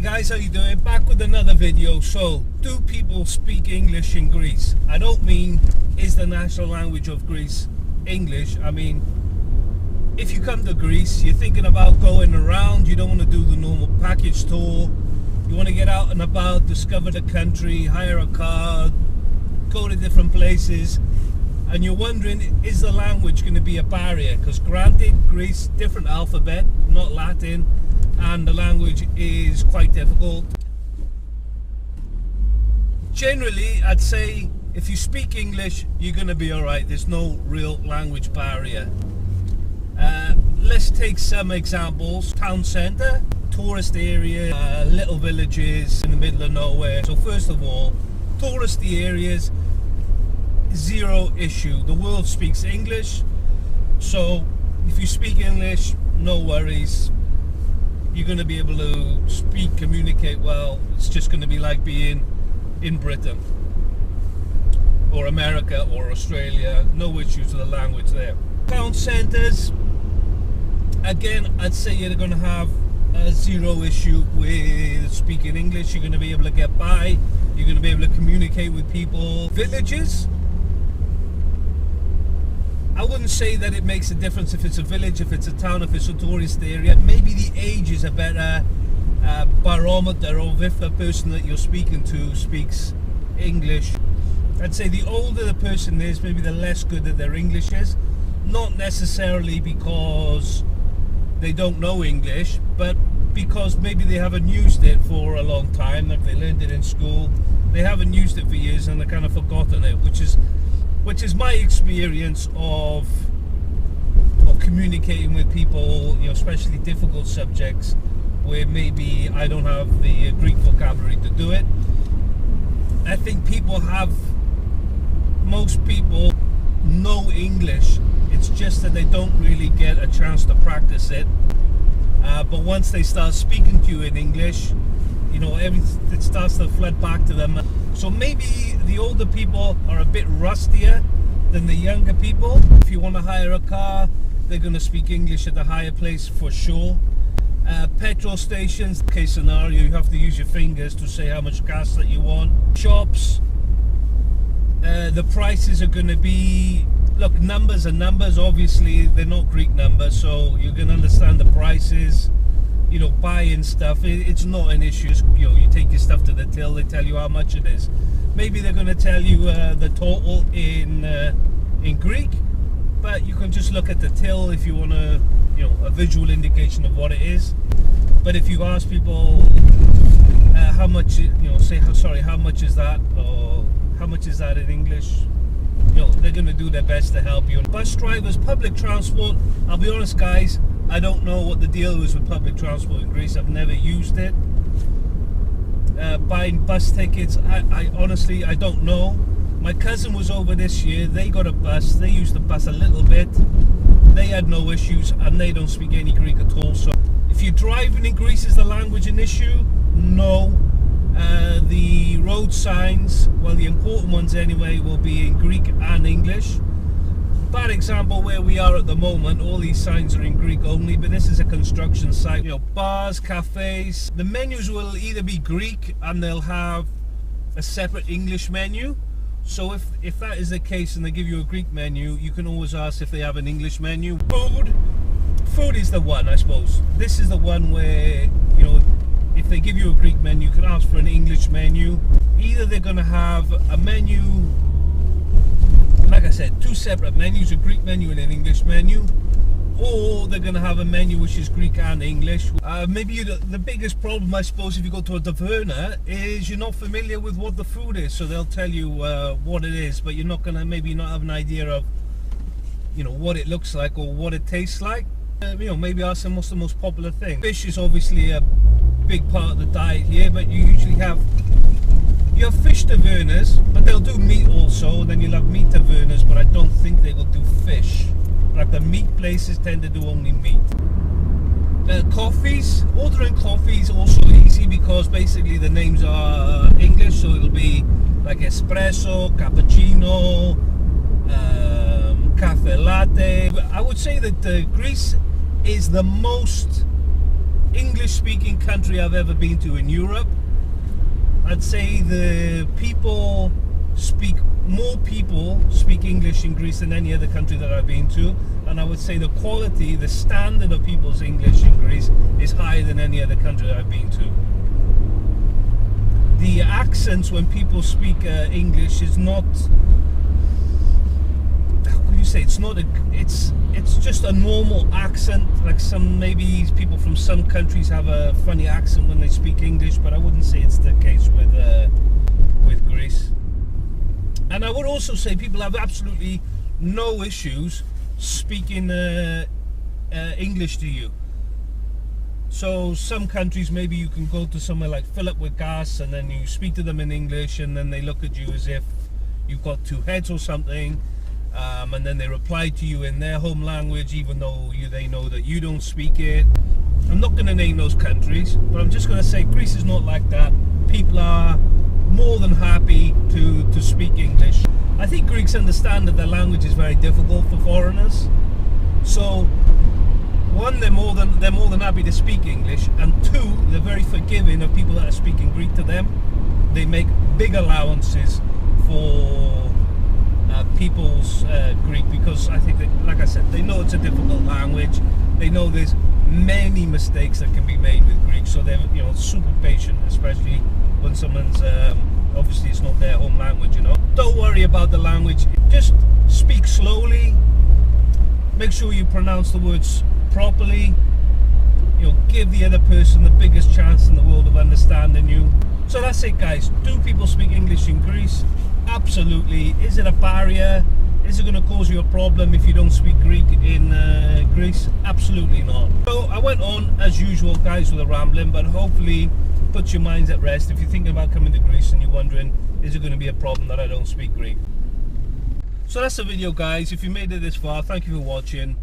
Guys, how you doing? Back with another video. So, do people speak English in Greece? I don't mean is the national language of Greece English. I mean, if you come to Greece, you're thinking about going around, you don't want to do the normal package tour, you want to get out and about, discover the country, hire a car, go to different places, and you're wondering, is the language going to be a barrier? Because granted, Greece, different alphabet, not Latin, and the language is quite difficult. Generally, I'd say if you speak English, you're going to be alright. There's no real language barrier. Let's take some examples. Town centre, tourist area, little villages in the middle of nowhere. So first of all, touristy areas, zero issue. The world speaks English, so if you speak English, no worries. You're going to be able to speak, communicate well. It's just going to be like being in Britain or America or Australia. No issues with the language there. Town centres, again, I'd say you're going to have zero issue with speaking English. You're going to be able to get by. You're going to be able to communicate with people. Villages, I wouldn't say that it makes a difference if it's a village, if it's a town, if it's a tourist area. Maybe the age is a better barometer of if the person that you're speaking to speaks English. I'd say the older the person is, maybe the less good that their English is. Not necessarily because they don't know English, but because maybe they haven't used it for a long time. If they learned it in school, they haven't used it for years and they've kind of forgotten it, which is my experience of communicating with people, you know, especially difficult subjects where maybe I don't have the Greek vocabulary to do it. I think most people know English. It's just that they don't really get a chance to practice it. But once they start speaking to you in English, you know, it starts to flood back to them. So maybe the older people are a bit rustier than the younger people. If you want to hire a car, they're going to speak English at the higher place for sure. Petrol stations, case scenario, you have to use your fingers to say how much gas that you want. Shops, the prices are going to be, look, numbers are numbers. Obviously, they're not Greek numbers, so you can understand the prices. You know, buying stuff, it's not an issue. You know, you take your stuff to the till, they tell you how much it is. Maybe they're going to tell you the total in Greek, but you can just look at the till if you want to, you know, a visual indication of what it is. But if you ask people how much, you know, say, sorry, how much is that, or how much is that in English, you know, they're going to do their best to help you. Bus drivers, public transport, I'll be honest guys, I don't know what the deal is with public transport in Greece. I've never used it. Buying bus tickets, I honestly, I don't know. My cousin was over this year, they got a bus, they used the bus a little bit, they had no issues, and they don't speak any Greek at all. So if you're driving in Greece, is the language an issue? No. The road signs, well, the important ones anyway, will be in Greek and English. Bad example where we are at the moment, all these signs are in Greek only, but this is a construction site. You know, bars, cafes, the menus will either be Greek and they'll have a separate English menu. So if that is the case and they give you a Greek menu, you can always ask if they have an English menu. Food is the one, I suppose. This is the one where, you know, if they give you a Greek menu, you can ask for an English menu. Either they're going to have a menu, like I said, two separate menus, a Greek menu and an English menu, or they're going to have a menu which is Greek and English. Maybe the biggest problem, I suppose, if you go to a taverna is you're not familiar with what the food is, so they'll tell you what it is, but you're not going to maybe not have an idea of, you know, what it looks like or what it tastes like. You know, maybe ask them what's the most popular thing. Fish is obviously a big part of the diet here, but you usually have fish tavernas, but they'll do meat also, and then you'll have meat tavernas, but I don't think they will do fish. Like the meat places tend to do only meat. Coffees, ordering coffee is also easy because basically the names are English, so it'll be like espresso, cappuccino, cafe latte. I would say that Greece is the most English-speaking country I've ever been to in Europe. I'd say more people speak English in Greece than any other country that I've been to, and I would say the quality, the standard of people's English in Greece is higher than any other country that I've been to. The accents when people speak English is not, how could you say, it's just a normal accent. Like maybe people from some countries have a funny accent when they speak English, but I wouldn't say it's the case with Greece. And I would also say people have absolutely no issues speaking English to you. So some countries, maybe you can go to somewhere like fill up with gas and then you speak to them in English and then they look at you as if you've got two heads or something, and then they reply to you in their home language even though they know that you don't speak it. I'm not going to name those countries, but I'm just going to say Greece is not like that. People are more than happy to speak English. I think Greeks understand that their language is very difficult for foreigners. So one, they're more than happy to speak English, and two, they're very forgiving of people that are speaking Greek to them. They make big allowances for people's Greek, because I think that, like I said, they know it's a difficult language. They know there's many mistakes that can be made with Greek, so they're super patient, especially when someone's obviously it's not their home language. Don't worry about the language. Just speak slowly. Make sure you pronounce the words properly. Give the other person the biggest chance in the world of understanding you. So that's it, guys. Do people speak English in Greece? Absolutely. Is it a barrier? Is it going to cause you a problem if you don't speak Greek in Greece? Absolutely not. So I went on as usual, guys, with a rambling, but hopefully put your minds at rest if you're thinking about coming to Greece and you're wondering, is it going to be a problem that I don't speak Greek? So that's the video, guys. If you made it this far, thank you for watching.